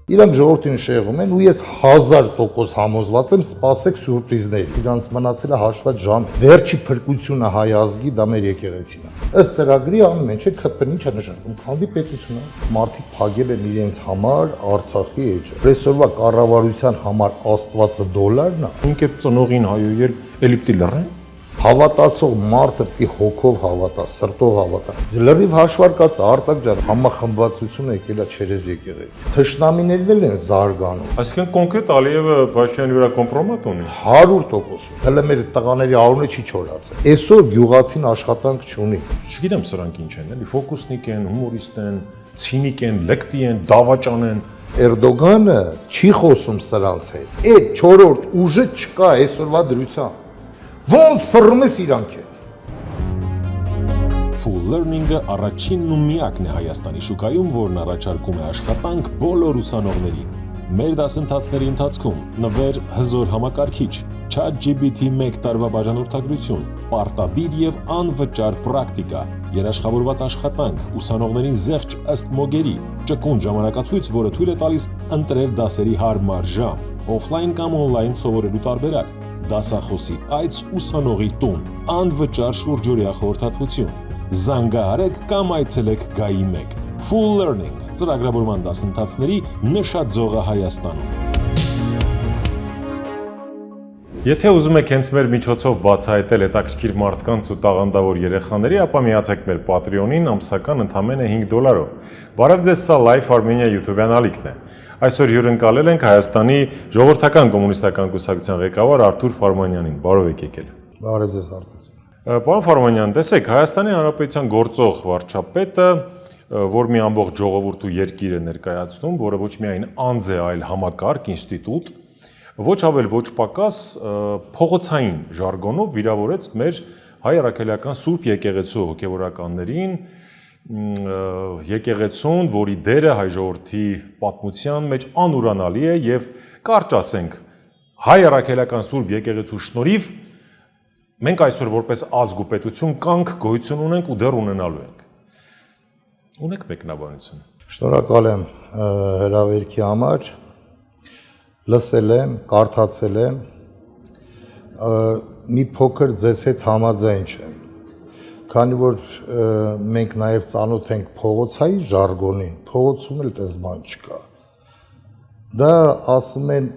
Իրանք ժողովրդին շեղում են ու ես 1000% համոզված եմ, սպասեք սուրպրիզներ, իրանց մնացել է հաշված ժամ, վերջի փրկությունը հայ ազգի դա մեր եկեղեցին է։ Ըստ ծրագրի անում են, չէ՞ ՔՊ-ն ինչ է նշանակում, քանդի պետությունը։ Մարդիկ փակել են իրենց համար Արցախի էջը։ Այսօրվա կառավարության համար Աստվածը դոլարն է։ Ինքեւ ծնողին հայոյել էլիպտի լռեն։ Հավատացող մարդը պիտի հոգով հավատա, սրտով հավատա։ Լրիվ հաշվարկած Արտակ ջան, համախմբվածությունը եկել է Չերեզ եկեղեցի։ Թշնամիներն են զարգանում։ Այսինքն կոնկրետ Ալիևը Փաշինյանի վրա կոմպրոմատ ունի։ 100%։ Հələ մեր տղաների արունը չի չորացել։ Այսօր գյուղացին աշխատանք չունի։ Չգիտեմ սրանք ինչ են, էլի ֆոկուսնիկ են, հումորիստ են, ցինիկ են, լեկտի են, դավաճան են։ Էրդոգանը չի խոսում սրանց հետ։ Այդ 4-րդ ուժը չկա այսօրվա դրությամբ։ Ոնց ֆռում ես իրանք է։ Full Learning-ը առաջինն ու միակն է Հայաստանի շուկայում, որն առաջարկում է աշխատանք բոլոր ուսանողներին։ Մեր դասընթացների ընթացքում նվեր հզոր համակարգիչ, ChatGPT 1 տարվա բաժանորդագրություն, պարտադիր եւ անվճար պրակտիկա, երաշխավորված աշխատանք, ուսանողներին զեղչ ըստ մոգերի, ճկուն ժամանակացույց, որը թույլ է տալիս ընտրել դասերի հարմար ժամ, օֆլայն կամ օնլայն սովորելու տարբերակ, դասախոսի այց ուսանողի տուն, անվճար շուրջօրյա խորհրդատվություն, զանգահարեք կամ այցելեք Գայի 1, Full Learning, ծրագրավորման դասընթացների նշաձողը Հայաստանում։ Եթե ուզում եք հենց մեր միջոցով բացահայտել հետաքրքիր մարդկանց ու տաղանդավոր երեխաների, ապա միացեք մեր Patreon-ին ամսական ընդամենը $5։ Բարև ձեզ, սա Life Armenia YouTube-յան ալիքն է։ Այսօր հյուրընկալել ենք Հայաստանի ժողովրդական կոմունիստական կուսակցության ղեկավար Արթուր Ֆարմանյանին։ Բարև եք եկել։ Բարև ձեզ Արտակ։ Պարոն Ֆարմանյան, տեսեք, Հայաստանի Հանրապետության գործող վարչապետը, որ մի ամբողջ ժողովուրդ ու երկիր է ներկայացնում, որը ոչ միայն անձ է, այլ համակարգ, ինստիտուտ, ոչ ավել ոչ պակաս փողոցային ժարգոնով վիրավորեց մեր հայ առաքելական Սուրբ եկեղեցու հոգևորականներին, եկեղեցուն, որի դերը հայ ժողովրդի պատմության մեջ անուրանալի է եւ կարճ ասենք հայ առաքելական Սուրբ եկեղեցու շնորհիվ մենք այսօր որպես ազգ ու պետություն կանք գոյություն ունենք ու դեռ ունենալու ենք։ Ունեք մեկնաբանություն։ Շնորհակալ եմ հրավերքի համար։ Լսել եմ, կարդացել եմ, մի փոքր ձեզ հետ համաձայն չեմ, քանի որ մենք նաև ծանոթ ենք փողոցային ժարգոնին, փողոցում էլ տես բան չկա։ Դա ասում են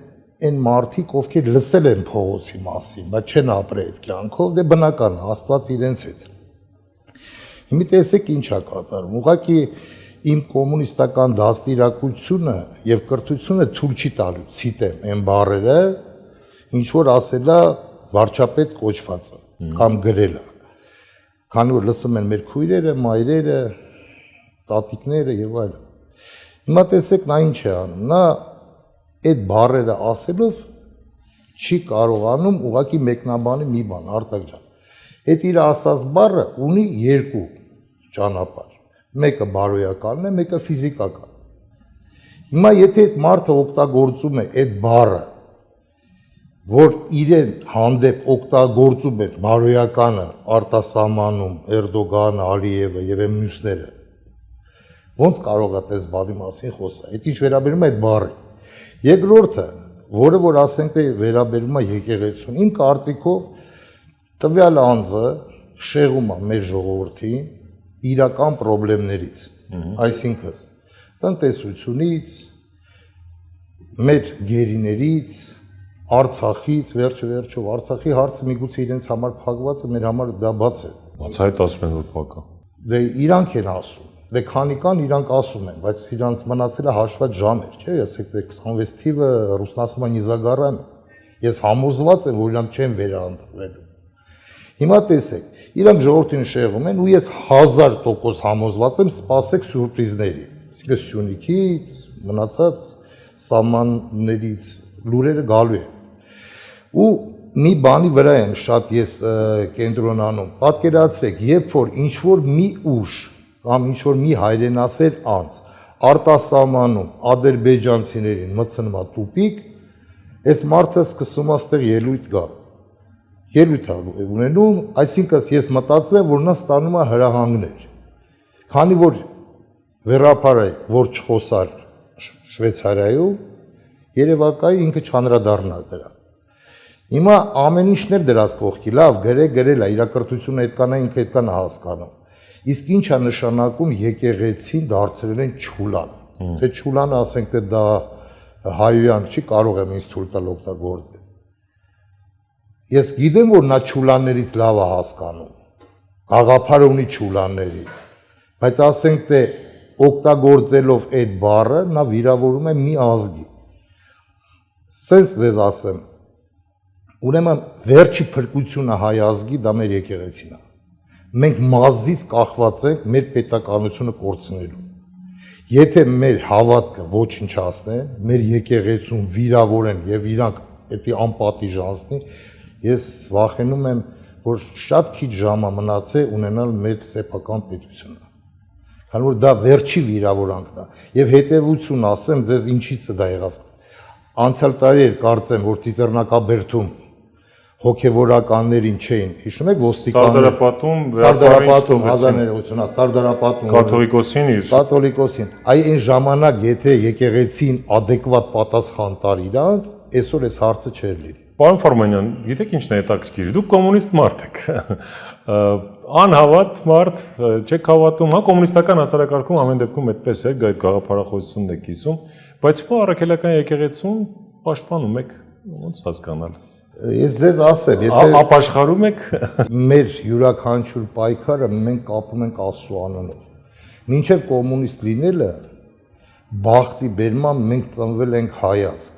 այն մարդիկ, ովքեր լսել են փողոցի մասին, բայց չեն ապրել այդ կյանքով, դե բնական է, Աստված իրենց հետ։ Հիմա տեսեք ինչ է կատարում, ուղղակի իմ կոմունիստական դաստիարակությունը եւ կրթությունը թույլ չի տալու ցիտեմ այն բառերը, ինչ որ ասելա վարչապետ կոչվածը կամ գրելա։ Քանի որ լսում են մեր քույրերը, մայրերը, տատիկները եւ այլն։ Հիմա տեսեք նա ինչ է անում։ Նա այդ բառերը ասելով չի կարողանում ուղղակի մեկնաբանի մի բան, Արտակ ջան։ Այդ իր ասած բառը ունի երկու ճանապարհ։ Մեկը բարոյականն է, մեկը ֆիզիկական։ Հիմա եթե այդ մարդը օգտագործում է այդ բառը, որ իրեն հանդեպ օգտագործում են բարոյականը, արտասահմանում, Էրդոգանը, Ալիևը եւ մյուսները, ոնց կարող է այս բանի մասին խոսալ։ Այդ ինչ վերաբերում է այդ բառին։ Երկրորդը, որը որ ասենք թե վերաբերում է եկեղեցուն, իմ կարծիքով տվյալ անձը շեղում է մեր ժողովրդին իրական խնդիրներից, այսինքն տնտեսությունից, մեր գերիներից, Արցախից, վերջով Արցախի հարցը միգուցե իրենց համար փակված է, մեր համար դա բաց է։ Բացահայտ ասում են որ փակա։ Դե իրանք են ասում, դե քանի կան իրանք ասում են, բայց իրանց մնացել է հաշված ժամեր, չէ՞, ասեք 26 թիվը ռուսնասման Նիզագարան։ Ես համոզված եմ, որ իրանք չեն վերանտրվելու։ Հիմա տեսեք, իրանք ժողովրդին շեղում են ու ես 1000% համոզված եմ, սպասեք սուրպրիզների։ Այսինքն Սյունիքից, մնացած սահմաններից լուրերը գալու են։ Ու մի բանի վրա եմ շատ ես կենտրոնանում։ Պատկերացրեք, երբ որ ինչ որ մի ուժ կամ ինչ որ մի հայրենասեր անձ արտասահմանում ադրբեջանցիներին մտցնում է տուպիկ, այս մարդը սկսում է այստեղ ելույթ գա։ Ելույթ է ունենում, այսինքն ես մտածում եմ, որ նա ստանում է հրահանգներ։ Քանի որ վերապարը որ չխոսար Շվեյցարիայում, Երևակայի ինքը չանդրադառնալ դրան։ Հիմա ամեն ինչն էր դրած կողքի, լավ, գրել է, իրակրթությունը այդքան է, ինքը այդքան է հասկանում։ Իսկ ինչ է նշանակում եկեղեցին դարձրել են չուլան։ Թե չուլանը ասենք թե դա հայոյան չի, կարող եմ ինձ թույլ տալ օգտագործել։ Ես գիտեմ, որ նա չուլաններից լավ է հասկանում, գաղափար ունի չուլաններից, բայց ասենք թե օգտագործելով այդ բառը նա վիրավորում է մի ազգի։ Սենց ձեզ ասեմ, ուրեմն վերջի փրկությունը հայ ազգի դա մեր եկեղեցին է։ Մենք մազից կախված ենք մեր պետականությունը կորցնելու։ Եթե մեր հավատքը ոչնչացնեն, մեր եկեղեցուն վիրավորեն եւ իրանք դա անպատիժ անցնի, ես վախենում եմ, որ շատ քիչ ժամ է մնացել ունենալ մեր սեփական պետությունը։ Քանի որ դա վերջի վիրավորանքն է եւ հետեւություն ասեմ ձեզ ինչից է դա եղավ։ Անցյալ տարի էր կարծեմ, որ Ծիծեռնակաբերդում հոգևորականներին չէին, հիշում եք ոստիկանները Սարդարապատում 1980 Սարդարապատում կաթոլիկոսին, այ այն ժամանակ եթե եկեղեցին adekvat պատասխան տար իրանց, այսօր այս հարցը չէր լինի։ Պարոն Ֆարմանյան, գիտեք ինչն է հետաքրքիր, դուք կոմունիստ մարդ եք։ Անհավատ մարդ, չեք հավատում, հա կոմունիստական հասարակարգում ամեն դեպքում այդպես է, այդ գաղափարախոսությունն եք կիսում, բայց հա առաքելական եկեղեցուն պաշտպանում եք, ոնց հասկանալ։ Ես ձեզ ասեմ, եթե ապաշխարում եք մեր յուրաքանչյուր պայքարը մենք կապում ենք Աստծո անունով։ Մինչև կոմունիստ լինելը բախտի բերման մենք ծնվել ենք հայազգ։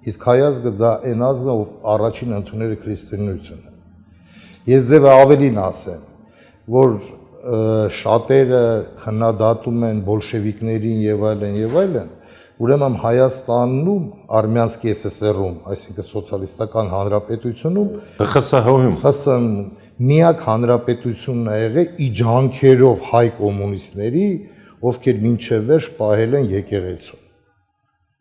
Իսկ հայազգը դա այն ազգն է, ով առաջին ընդունել է քրիստոնեությունը։ Ես ձեզ ավելին ասեմ, որ շատերը քննադատում են բոլշևիկներին եւ այլն, ուրեմն Հայաստանում Արմյանսկի ՍՍՍՌ-ում, այսինքն սոցիալիստական հանրապետությունում ԽՍՀ-ում միակ հանրապետությունն է եղել իջանքերով հայ կոմունիստների, ովքեր մինչև վերջ պահել են եկեղեցուն։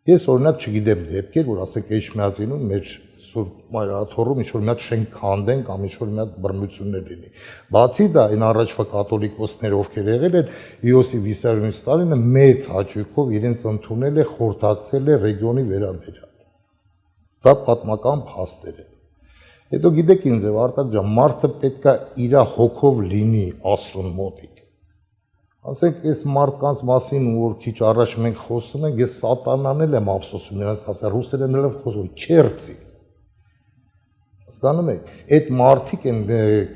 Ես օրինակ չգիտեմ դեպքեր, որ ասենք Էջմիածինում մեր Սուրբ Մայրաթոռում ինչ-որ մի հատ շենք քանդեն կամ ինչ-որ մի հատ բռնություններ լինի։ Բացի դա, այն առաջվա կաթոլիկոսները, ովքեր եղել են, Իոսիֆ Վիսարիոնովիչ Ստալինը մեծ հաճույքով իրենց ընդունել է, խորհրդակցել է ռեգիոնի վերաբերյալ։ Դա պատմական փաստեր են։ Հետո գիտեք ինձ եւ Արտակ ջան, մարդը պետքա իր հոգով լինի Աստծուն մոտիկ։ Ասենք այս մարդկանց մասին, որ քիչ առաջ մենք խոսում ենք, ես սատանան եմ ափսոսում, նրանց ասա ռուսերեն խոսում, չերցի։ Հասկանում եք, այդ մարդիկ են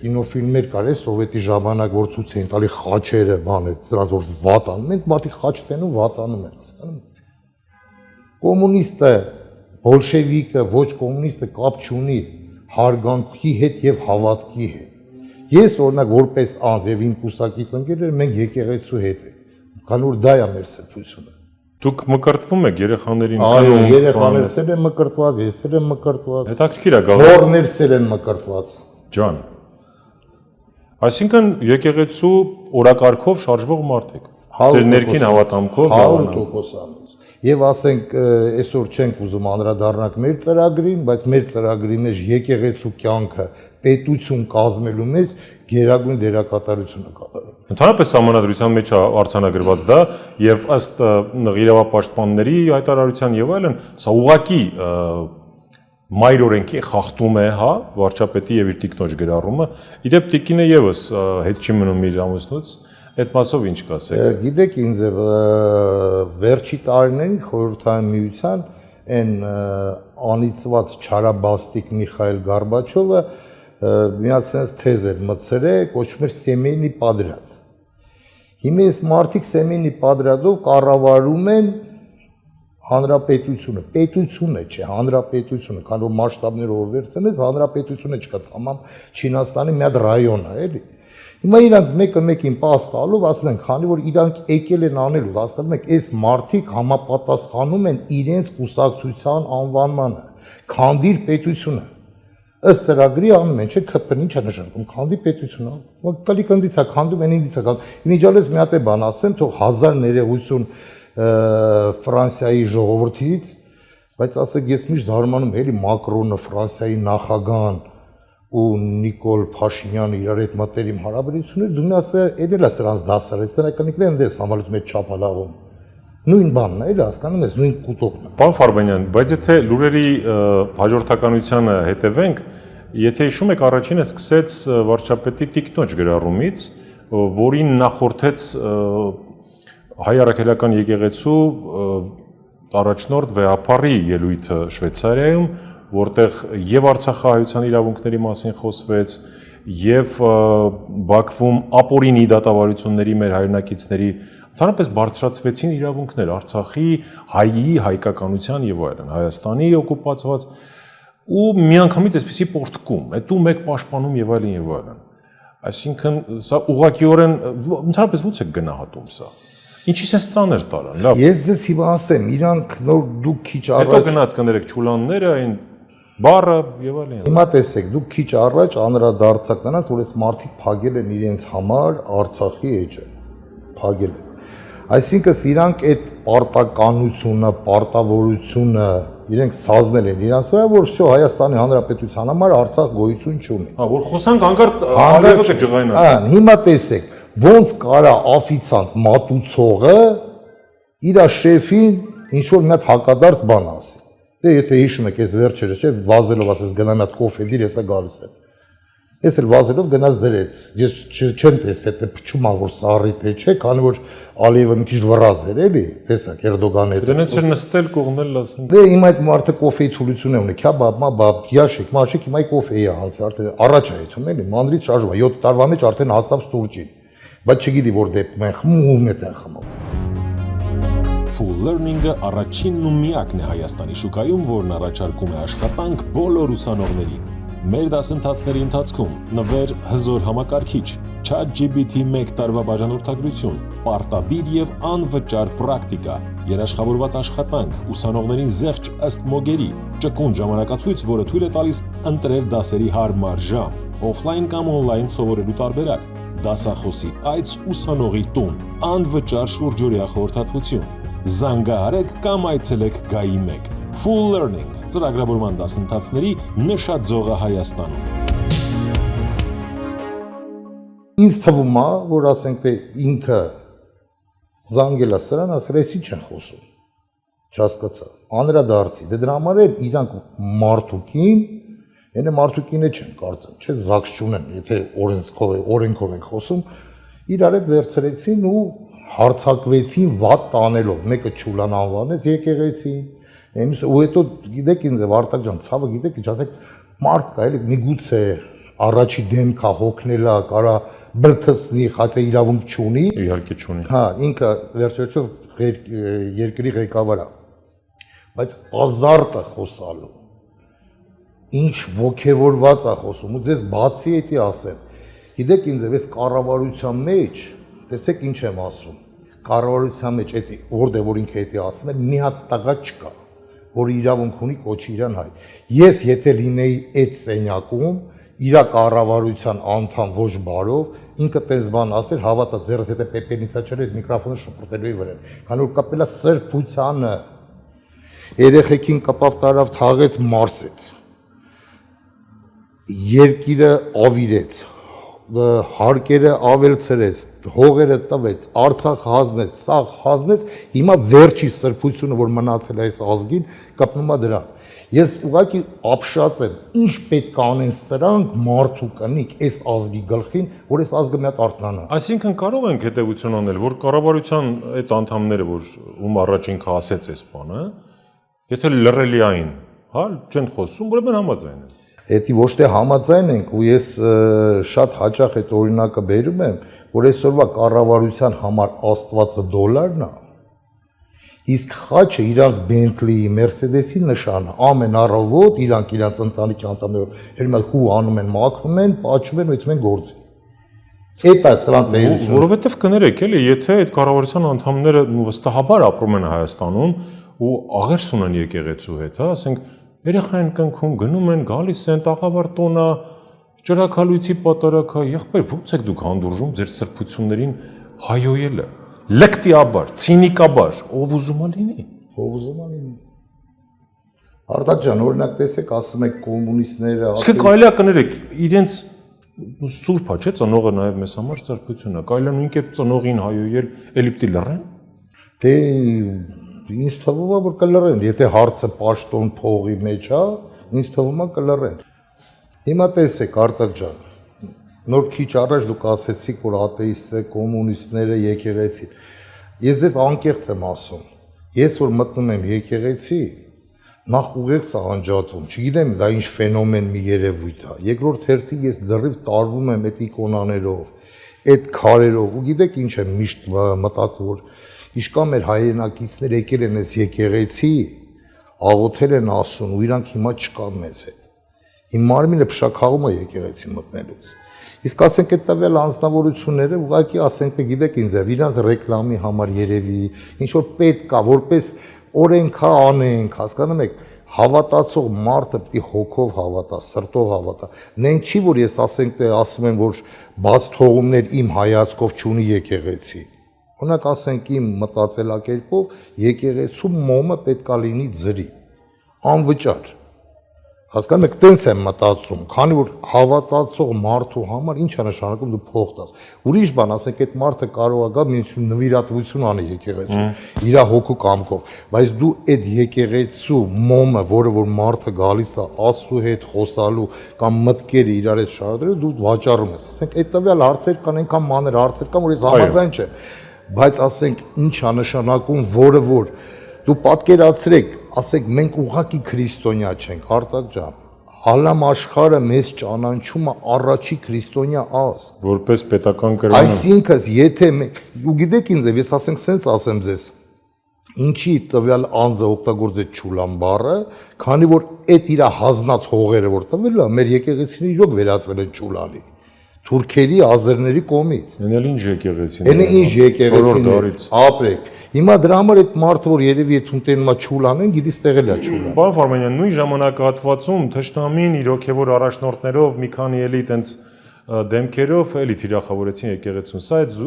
կինոֆիլմեր կար, սովետի ժամանակ որ ցույց էին տալի խաչերը, բան է, դրանց որ վատանում, մենք մարդիկ խաչ տենում վատանում են, հասկանում եք։ Կոմունիստը, բոլշևիկը, ոչ կոմունիստը կապ չունի հարգանքի հետ եւ հավատքի հետ։ Ես օրինակ որպես անձ եւ իմ կուսակից ընկերներ մենք եկեղեցու հետ ենք, քանի որ դա է մեր սրբությունը։ Դուք մկրտվում եք երեխաներին։ Այո, երեխաներս են մկրտված, ես եմ մկրտված։ Հետաքրքիր է գաղափարներս են մկրտված։ Ջան։ Այսինքն եկեղեցու օրակարգով շարժվող մարդ եք։ Ձեր ներքին հավատամքով 100%։ Եվ ասենք այսօր չենք ուզում անդրադառնանք մեր ծրագրին, բայց մեր ծրագրի մեջ եկեղեցու կյանքը պետություն կազմելու մեջ գերագույն դերակատարություն է կատարում։ Ընդհանրապես համանadrության մեջ արձանագրված դա եւ ըստ իրավապաշտպանների հայտարարության եւ այլն, սա ուղակի մայր օրենքի խախտում է, հա, վարչապետի եւ իր տիկնոջ գրառումը։ Իդեպ տիկինը եւս հետ չի մնում իր ամուսնուց, այդ մասով ինչ կասեք։ Գիտեք ինձ վերջի տարիներին խորհրդային միության այն անիծված չարաբաստիկ Միխայել Գորբաչովը միացած թեզ էր մտցրել, կոչվում էր Սեմեյնի Պատրիատ։ Հիմա այս մարդիկ Սեմեյնի Պատրիատով կառավարում են հանրապետությունը, պետությունը չէ, հանրապետությունը, քանի որ մասշտաբները որ վերցնես, հանրապետությունը չկա, համամ Չինաստանի մի հատ ռայոն է, էլի։ Հիմա իրանք մեկը մեկին պաս տալով ասում են, քանի որ իրանք եկել են անելու, հասկանում եք, այս մարդիկ համապատասխանում են իրենց կուսակցության անվանմանը, քանդիր պետությունը։ Ըստ ծրագրի անում են, չէ՞, ԿՊ-ն ինչ է նշանակում, քանդի պետությունը։ Կալի կնդից է քանդում, են ինձ է քանդում։ Իմիջիալից մի հատ է բան ասեմ, թող 1000 ներողություն Ֆրանսիայի ժողովրդից, բայց ասեք ես միշտ զարմանում եմ, էլի Մակրոնը, Ֆրանսիայի նախագահան ու Նիկոլ Փաշինյանը իրար հետ մտերիմ հարաբերություններ, դու ասա, էդ էլ է սրանց դասարեց, դրա կնիկներ ընդես համալուտ մեջ չափալաղում։ Նույն բանն է, հասկանում ես, նույն կուտակն է։ Պարոն Ֆարբանյան, բայց եթե լուրերի հաջորդականությանը հետևենք, եթե հիշում եք, առաջինը սկսեց վարչապետի տիկնոջ գրառումից, որին նախորդեց հայ առաքելական եկեղեցու առաջնորդ վեհապարի ելույթը Շվեյցարիայում, որտեղ եւ արցախահայության իրավունքների մասին խոսվեց, եւ Բաքվում ապօրինի դատավարությունների մեր հայրենակիցների ընդհանրապես բարձրացվեցին իրավունքներ Արցախի, հայի, հայկականության եւ այլն, Հայաստանի օկուպացված ու միանգամից այսպեսի պորտկում, այդու մեկ պաշտպանում եւ այլն եւ այլն։ Այսինքն սա ուղղակիորեն ընդհանրապես ո՞ց է գնահատում սա։ Ինչի՞ս է ծանր տարան։ Լավ։ Ես ձեզ հիմա ասեմ, իրանք նոր դուք քիչ Հետո առաջ գնաց կներեք ճուլանները, այն բառը եւ այլն։ Հիմա տեսեք, դուք քիչ առաջ անդրադարձակ նրանց, որ այս մարդիկ փագել են իրենց համար Արցախի էջը, փագել են։ Այսինքն իրանք այդ պարտականությունը, պարտավորությունը իրենք սազնել են իրանց վրա, որ всё Հայաստանի Հանրապետության համար Արցախ գոյություն չունի։ Հա, որ խոսանք անկարծ արևոտ է ջղայնա։ Ահա, հիմա տեսեք, ոնց կարա օֆիցիանտ մատուցողը իր շեֆին ինչ որ մի հատ հակադարձ բան ասի։ Դե եթե հիշում եք, այս վերջերս չէ, վազելով ասես գնա մի հատ կոֆե դիր, հեսա գալիս եմ։ Ես էլ վազելով գնաց դրեց։ Ես չեմ տեսել, թե փչում ա որ սառի թե չէ, քանի որ Ալիևը մի քիչ վռազ էր, էլի, տեսակ Էրդոգանի հետ։ Դրանից էր նստել կողմնել ասեմ։ Դե հիմա այդ մարդը կոֆեի թուլություն ունի, քյաբաբ, մաբաբ, յաշիկ, մաշիկ, հիմա կոֆեի է հանցել, արդեն առաջ է եթում էլի, մանրից շարժում է, 7 տարվա մեջ արդեն հասավ սուրճին։ Բայց չգիտի որ դեպքում են խմում ու մեծ են խմում։ Full Learning-ը առաջինն ու միակն է Հայաստանի շուկայում, որն առաջարկում է աշխատանք բոլոր ուսանողներին։ Մեր դասընթացների ընթացքում նվեր հզոր համակարգիչ, ChatGPT 1 տարվա բաժանորդագրություն, պարտադիր եւ անվճար պրակտիկա, երաշխավորված աշխատանք, ուսանողներին զեղչ ըստ մոգերի, ճկուն ժամանակացույց, որը թույլ է տալիս ընտրել դասերի հարմար ժամ, օֆլայն կամ օնլայն սովորելու տարբերակ, դասախոսի այց ուսանողի տուն, անվճար շուրջօրյա խորհրդատվություն։ Զանգահարեք կամ այցելեք Գայի 1 Full Learning ծրագրավորման դասընթացների նշաձողը Հայաստանում։ Ինձ թվում է, որ ասենք թե ինքը զանգելա սրան, ասել էսի չեն խոսում։ Չհասկացա։ Անդրադարձի։ Դե դրա համար էլ իրանք մարդուկին, այնը մարդուկինը չեն կարծեմ, չէ, զաքս չունեն, եթե օրենքով են խոսում, իրար հետ վերցրեցին ու հարցակվեցին վատ տանելով, մեկը Չուլան անվանեց եկեղեցին, ու հետո գիտեք ինձ Արտակ ջան, ցավը գիտեք ինչ ասեք, մարդ կա էլի միգուցե առաջի դեմքա հոգնելա, կարա բրթսնի, խացե իրավունք չունի, Իհարկե չունի։ հա, ինքը վերջերով երկրի ղեկավար է, բայց ազարտը խոսալու, ինչ ոգևորված է խոսում, ու ձեզ բացի էտի ասեմ, գիտեք ինձ այս կառավարության մեջ տեսեք ինչ եմ ասում, կառավարության մեջ էդի որտեղ որ ինքը էդի ասում է, մի հատ տղա չկա, որ իրավունք ունի կոչի իրան հայ։ Ես եթե լինեի այդ սենյակում, իր կառավարության անդամ ոչ բարով, ինքը տես բան ասեր, հավատա ձեռս եթե պեպելնիցա չեր այդ միկրոֆոնը շփրտելու վրան, քանի որ կապելա սրբությանը, երեխեքին կապավ տարավ թաղեց, մարսեց, երկիրը ավիրեց, հարկերը ավելցրեց, հողերը տվեց, Արցախ հանձնեց, սաղ հանձնեց, հիմա վերջի սրբությունը, որ մնացել է այս ազգին, կապնում է դրան։ Ես ուղղակի ապշած եմ, ինչ պետք է անեն սրանք մարդու կնիկ այս ազգի գլխին, որ այս ազգը մի հատ արթնանա։ Այսինքն կարող ենք հետևություն անել, որ կառավարության այդ անդամները, որ ում առաջինքը ասեց այս բանը, եթե լռելի այն, հա, չեն խոսում, ուրեմն համաձայն են։ Էդի ոչ թե համաձայն ենք ու ես շատ հաճախ այդ օրինակը բերում եմ, որ այսօրվա կառավարության համար Աստվածը դոլարն է, իսկ խաչը իրանց Bentley-ի, Mercedes-ի նշանը, ամեն առավոտ իրանք իրանց ընտանիքի անդամները հերմալ հու անում են, մաքրում են, պատճում են ու այդում են գործի։ Էդ է սրանց էությունը։ Որովհետև կներեք, էլի, եթե այդ կառավարության անդամները վստահաբար ապրում են Հայաստանում ու աղերս ունեն եկեղեցու հետ, հա, ասենք երեխային կնքում գնում են, գալիս են, տաղավար տոնա, ճրակալույցի պատարակա, եղբայր, ո՞նց եք դուք հանդուրժում ձեր սրբություններին հայոյելը, լկտիաբար, ցինիկաբար, ով ուզում է լինի։ Ով ուզում է լինի։ Արտակ ջան, օրինակ տեսեք, ասում եք կոմունիստները, Իսկ կարելի է կներեք, իրենց սուրբ է, չէ՞, ծնողը նաև մեզ համար սրբություն է, կարելի է նույն կերպ ծնողին հայոյել, էլի պիտի լռեն։ Դե ինձ թվում է որ կլռեն, եթե հարցը պաշտոն փողի մեջ է, ինձ թվում է կլռեն։ Հիմա տեսեք Արտակ ջան, նոր քիչ առաջ դուք ասեցիք, որ աթեիստները, կոմունիստները եկեղեցին։ Ես դες անկեղծ եմ ասում։ Ես որ մտնում եմ եկեղեցի, նախ ուղեղս է անջատում, չգիտեմ դա ինչ ֆենոմեն մի երևույթ է։ Երկրորդ հերթի ես լրիվ տարվում եմ այդ իկոնաներով, այդ քարերով, ու գիտեք ինչ եմ միշտ մտածում, որ իշքա մեր հայրենակիցներ եկել են այս եկեղեցի, աղոթել են ասում, ու իրանք հիմա չկան մեզ հետ։ Իմ մարմինը փշաքաղում է եկեղեցի մտնելուց։ Իսկ ասենք այդ տվյալ անձնավորությունները ուղղակի ասենք թե գիտեք ինձ է, իրանց ռեկլամի համար երևի, ինչ որ պետք է, որպես օրենքա անենք, հասկանում եք, հավատացող մարդը պիտի հոգով հավատա, սրտով հավատա։ Նենք չի որ ես ասենք թե ասում եմ որ բաց թողումներ իմ հայացքով չունի եկեղեցի։ Օրինակ ասենք իմ մտածելակերպով եկեղեցու մոմը պետքա լինի ձրի, անվճար։ Հասկանում եք, տենց եմ մտածում, քանի որ հավատացող մարդու համար ինչ է նշանակում դու փող տաս։ Ուրիշ բան, ասենք այդ մարդը կարող է գա մի նվիրատվություն անի եկեղեցու, իր հոգու կամքով, բայց դու այդ եկեղեցու մոմը, որը որ մարդը գալիս է Աստծո հետ խոսալու կամ մտքերը իրար հետ շարադրելու, դու վաճառում ես։ Ասենք այդ տվյալ հարցեր կան, այնքան մանր հարցեր կան, որ ես համաձայն չեմ։ Բայց ասենք ինչ է նշանակում, որը որ դու պատկերացրեք, ասենք մենք ուղղակի քրիստոնյա չենք, Արտակ ջան, հալամ աշխարհը մեզ ճանաչում է առաջի քրիստոնյա ազգ, որպես պետական կրոն։ Այսինքն, եթե ու գիտեք ինձ, ես ասենք սենց ասեմ ձեզ, ինչի տվյալ անձը օգտագործեց ճուլան բառը, քանի որ այդ իր հազնած հողերը որ տվել է, մեր եկեղեցիները իրոք վերածվել են ճուլանի։ Թուրքերի, ազերների կողմից։ Էնել ինչ եկեղեցին։ Էնե ինչ եկեղեցին։ Ապրեք։ Հիմա դրա համար այդ մարդը որ երևի այդ ունտենումա ճուլան են, գիտի ստեղել է ճուլան։ Պարոն Ֆարմանյան, նույն ժամանակահատվածում թշնամին իր հոգևոր առաջնորդներով մի քանի էլի տենց դեմքերով էլի թիրախավորեցին եկեղեցուն։ Սա այդ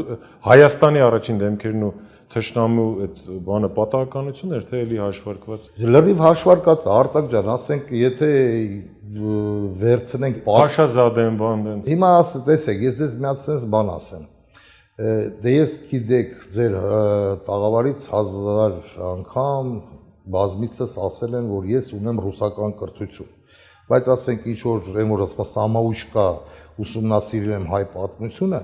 Հայաստանի առաջին դեմքերն ու թշնամու այդ բանը պատահականություն էր, թե էլի հաշվարկված։ Լրիվ հաշվարկած է, Արտակ ջան, ասենք, եթե վերցնենք Փաշազադեն բան տենց։ Հիմա տեսեք, ես ձեզ մի հատ sense բան ասեմ։ Դե ես գիտեք, ձեր տաղավարից 1000 անգամ բազմիցս ասել են, որ ես ունեմ ռուսական կրթություն։ Բայց ասենք ինչ որ եմ որ ասում սամաուշկա ուսումնասիրել եմ հայ պատմությունը,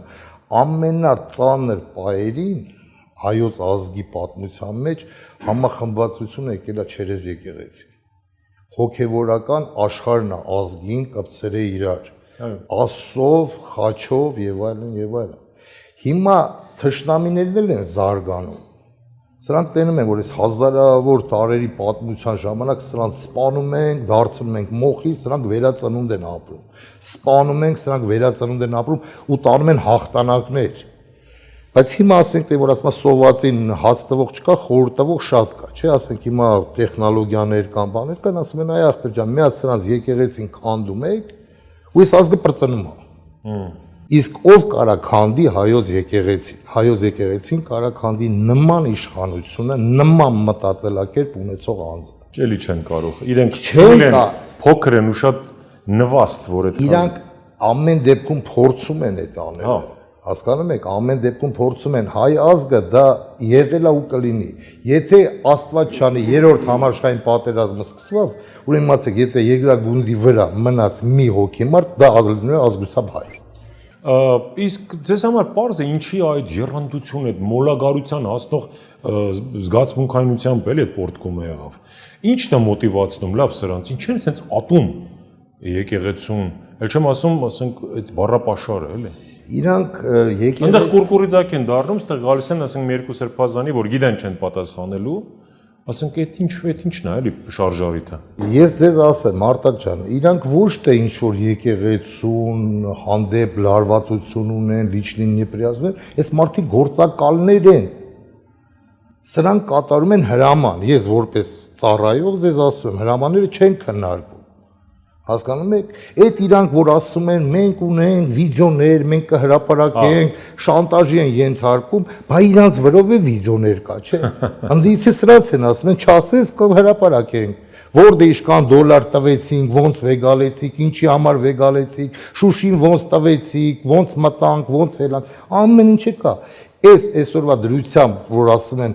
ամենածանր պահերին հայոց ազգի պատմության մեջ համախմբվածությունը եկել է Չերեզ եկեղեցի։ Հոգևորական աշխարհն է ազգին կպցրե իրար։ Աստծով, խաչով եւ այլն եւ այլն։ Հիմա թշնամիներն են զարգանում։ Սրանք տենում են, որ այս հազարավոր տարերի պատմության ժամանակ սրանք սպանում ենք, դարձնում ենք մոխի, սրանք վերածնունդ են ապրում։ Սպանում ենք, սրանք վերածնունդ են ապրում ու տանում են հաղթանակներ։ Բայց հիմա ասենք թե որ ասում սովածին հաց տվող չկա, խորհուրդ տվող շատ կա, չէ՞, ասենք հիմա տեխնոլոգիաներ կան, բաներ կան, ասում են այ ախպեր ջան, մի հատ սրանց եկեղեցին քանդում եք, ու այս ազգը բրծնում է։ Իսկ ով կարա քանդի հայոց եկեղեցին։ Հայոց եկեղեցին կարա քանդի նման իշխանությունը, նման մտածելակերպ ունեցող անձը։ Էլի չեն կարող։ Իրենք փոքր են ու շատ նվաստ, որ այդ իրանք ամեն դեպքում փորձում են այդ անել։ Հասկանում եք, ամեն դեպքում փորձում են հայ ազգը դա եղել է ու կլինի։ Եթե Աստված չանի երրորդ համաշխարհային պատերազմը սկսվավ, ուրեմն իմացեք, եթե երկրագունդի վրա մնաց մի հոգի մարդ, դա ազգությամբ հայ։ Իսկ ձեզ համար պարզ է ինչի այդ երանդությունը, այդ մոլագարության հասնող զգացմունքայնությամբ էլի այդ պորտկումը եղավ։ Ինչն է մոտիվացնում, լավ սրանց, ինչ են սենց ատում եկեղեցուն, էլ չեմ ասում, ասենք այդ բառապաշարը, էլի։ Իրանք եկեղեցի Այնտեղ կուրկուրիձակ են դառնում, ստեղ գալիս են, ասենք մի երկու սրբազանի, որ գիտեն չեն պատասխանելու, ասենք այդ ինչն է, էլի շարժարիթը։ Ես ձեզ ասեմ, Արտակ ջան, իրանք ոչ թե ինչ որ եկեղեցուն հանդեպ լարվածություն ունեն, լիչնին նեպրիազներ, այս մարդիկ գործակալներ են։ Սրանք կատարում են հրաման։ Ես որպես ծառայող ձեզ ասում եմ, հրամանները չեն քննարկվում։ Հասկանում եք, այդ իրանք որ ասում են մենք ունենք վիդեոներ, մենք կհրապարակենք, շանտաժի են ենթարկում, բա իրանց վրով է վիդեոներ կա, չէ՞։ Անդիցի սրանց են ասում են, չասես կհրապարակենք, որտե իշքան դոլար տվեցինք, ոնց վեգալեցիք, ինչի համար վեգալեցիք, Շուշին ոնց տվեցիք, ոնց մտանք, ոնց ելանք, ամեն ինչը կա։ Այս այսօրվա դրությամբ, որ ասում են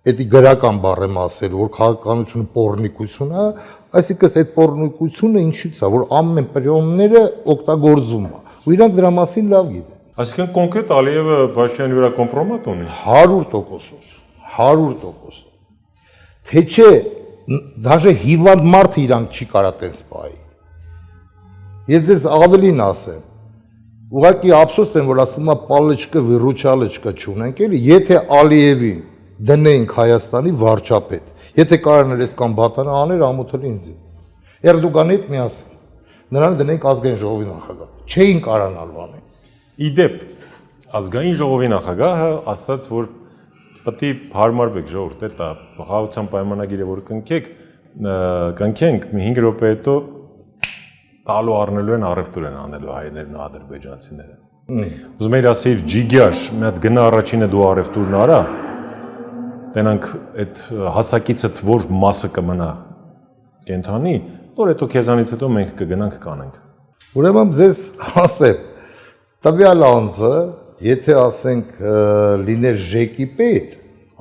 Էդի գրական բառ եմ ասել, որ քաղաքականությունը պոռնիկություն է, այսինքն այդ պոռնիկությունը ինչից է, որ ամեն պրիոմները օգտագործում է, ու իրանք դրա մասին լավ գիտեն։ Այսինքն կոնկրետ Ալիևը Փաշինյանի վրա կոմպրոմատ ունի։ 100%։ Թե չէ, դաժե հիվանդ մարդը իրանք չի կարա տես պահի։ Ես դες ավելին ասեմ, ուղղակի ափսոս եմ, որ ասում եմ պալեչկա, վիրուչալեչկա չունենք էլի, եթե Ալիևին դնենք Հայաստանի վարչապետ, եթե կարողանար այսքան բատանը աներ, ամոթել ինձ։ Էրդոգանի հետ միասին, նրան դնենք ազգային ժողովի նախագահ, չէին կարողանալ բանել։ Իդեպ ազգային ժողովի նախագահը ասաց, որ պետք է հարմարվեք ժողովուրդ, դա խաղաղության պայմանագիրը որ կնքենք, մի 5 րոպե հետո տալու առնելու են առևտուր են անելու հայերն ու ադրբեջանցիները։ Ուզում եմ ասել ջիգյար, մի հատ գնա առաջինը դու առևտուրն արա, տենանք այդ հասակիցդ որ մասը կմնա կենթանի, որ հետո քեզանից հետո մենք կգնանք կանենք։ Ուրեմն ձեզ ասեմ, տվյալ անձը, եթե ասենք լիներ ժեկի պետ,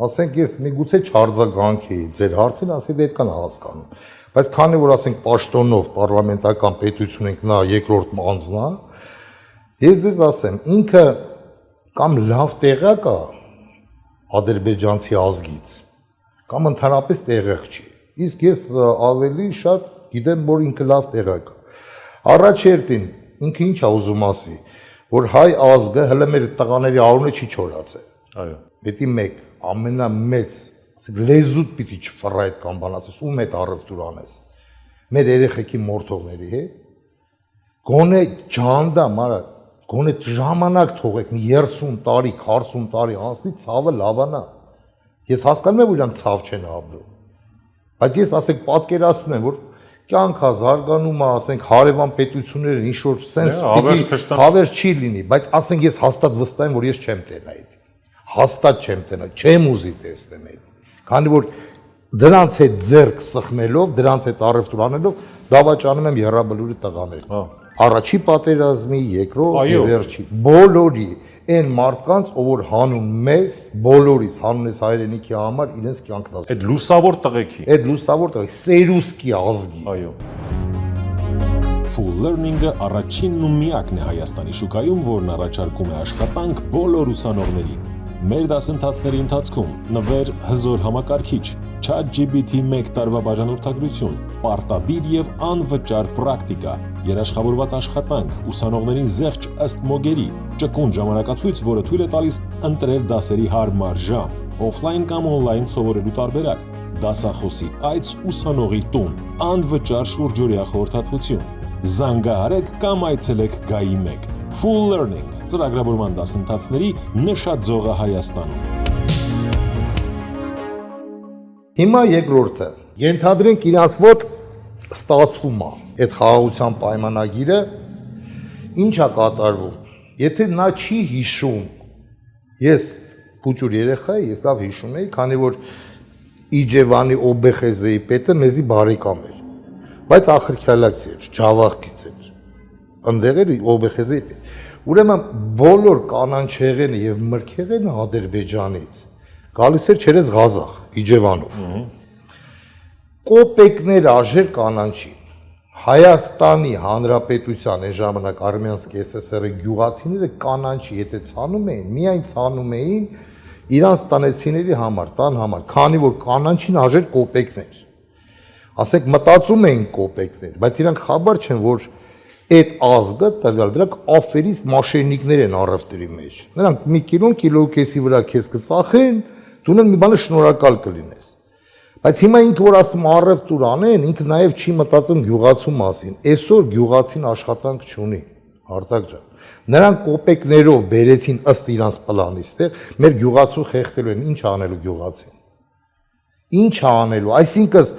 ասենք ես միգուցե չարձագանքի ձեր հարցին, ասենք դա այդքան հասկանում։ Բայց քանի որ ասենք պաշտոնով պարլամենտական պետություն ենք, նա երկրորդ անձն է, ես ձեզ ասեմ, ինքը կամ լավ տեղակ է ադրբեջանցի ազգից, կամ ընդհանրապես տեղակ չի։ Իսկ ես ավելի շատ գիտեմ, որ ինքը լավ տեղակ է։ Առաջերտին ինքը ինչ է ուզում ասի, որ հայ ազգը հələ մեր տղաների արունը չի չորացել։ Այո։ Դա մեկ ամենամեծ լեզուտ պիտի չֆռա այդ կամ բան ասես, ում հետ առևտուր անես։ Մեր երեխեքի մորթողների հետ։ Գոնե ջանդամ, արա, գոնե ժամանակ թողեք, մի 30 տարի, 40 տարի անցնի, ցավը լավանա։ Ես հասկանում եմ, որ իրանք ցավ չեն ապրում։ Բայց ես ասենք պատկերացնում եմ, որ կյանքա զարգանում է, ասենք հարևան պետությունները ինչ որ sense պիտի հավեր չի լինի, բայց ասենք ես հաստատ վստահ եմ, որ ես չեմ տենա այդ։ Հաստատ չեմ տենա, չեմ ուզի տեսնեմ այդ։ Քանի որ դրանց հետ ձեռք սխմելով, դրանց հետ առևտուր անելով դավաճանում եմ Եռաբլուրի տղաներին։ Առաջի պատերազմի, երկրորդ, վերջի, բոլորի այն մարդկանց, ով որ հանուն մեզ, բոլորիս հանունես հայրենիքի համար իրենց կյանքն ազատ։ Այդ լուսավոր տղեկի։ Այդ լուսավոր տղեկի, սերուսկի ազգի։ Այո։ Full Learning-ը առաջինն ու միակն է Հայաստանի շուկայում, որն առաջարկում է աշխատանք բոլոր ուսանողներին։ Մեր դասընթացների ընթացքում նվեր հզոր համակարգիչ, ChatGPT 1 տարվա բաժանորդագրություն, պարտադիր եւ անվճար պրակտիկա, երաշխավորված աշխատանք, ուսանողներին զեղչ ըստ մոգերի, ճկուն ժամանակացույց, որը թույլ է տալիս ընտրել դասերի հարմար ժամ, օֆլայն կամ օնլայն սովորելու տարբերակ, դասախոսի այց ուսանողի տուն, անվճար շուրջօրյա խորհրդատվություն։ Զանգահարեք կամ այցելեք Գայի 1։ Full Learning ծրագրավորման դասընթացների նշաձողը Հայաստանում։ Հիմա երկրորդը, ենթադրենք իրանց մոտ ստացվում է այդ խաղաղության պայմանագիրը, ինչ է կատարվում։ Եթե նա չի հիշում, ես փուճուր երեխա եմ, ես լավ հիշում եի, քանի որ Իջևանի Օբեխեզեի պետը մեզի բարեկամ էր, բայց ախրքյալակցի էր, ջավախքից էր, ընդեղ էր Օբեխեզեի պետ։ Ուրեմն բոլոր կանանչեղենը եւ մրգեղենը Ադրբեջանից գալիս էր չերես Ղազախ, Իջևանով։ Կոպեկներ աժեր կանանչի։ Հայաստանի Հանրապետության այն ժամանակ Արմենսկի ՍՍՍՌ-ի գյուղացիները կանանչի, եթե ցանում էին, միայն ցանում էին իրանց տնեցիների համար, տան համար, քանի որ կանանչին աժեր կոպեկներ։ Ասենք մտածում էին կոպեկներ, բայց իրանք խաբար չեն, որ այդ ազգը տվյալ դրանք աֆերիստ մաշենիկներ են առևտրի մեջ։ Նրանք մի կիլո կեսի վրա քեզ կծախեն, դու նույն մի բանը շնորհակալ կլինես։ Բայց հիմա ինքը որ ասում առևտուր անեն, ինքը նաև չի մտածում գյուղացու մասին։ Այսօր գյուղացին աշխատանք չունի, Արտակ ջան։ Նրանք կոպեկներով բերեցին ըստ իրանց պլանի ստեղ, մեր գյուղացու խեղդելու են, ինչ անելու գյուղացին։ Ինչ անելու, այսինքն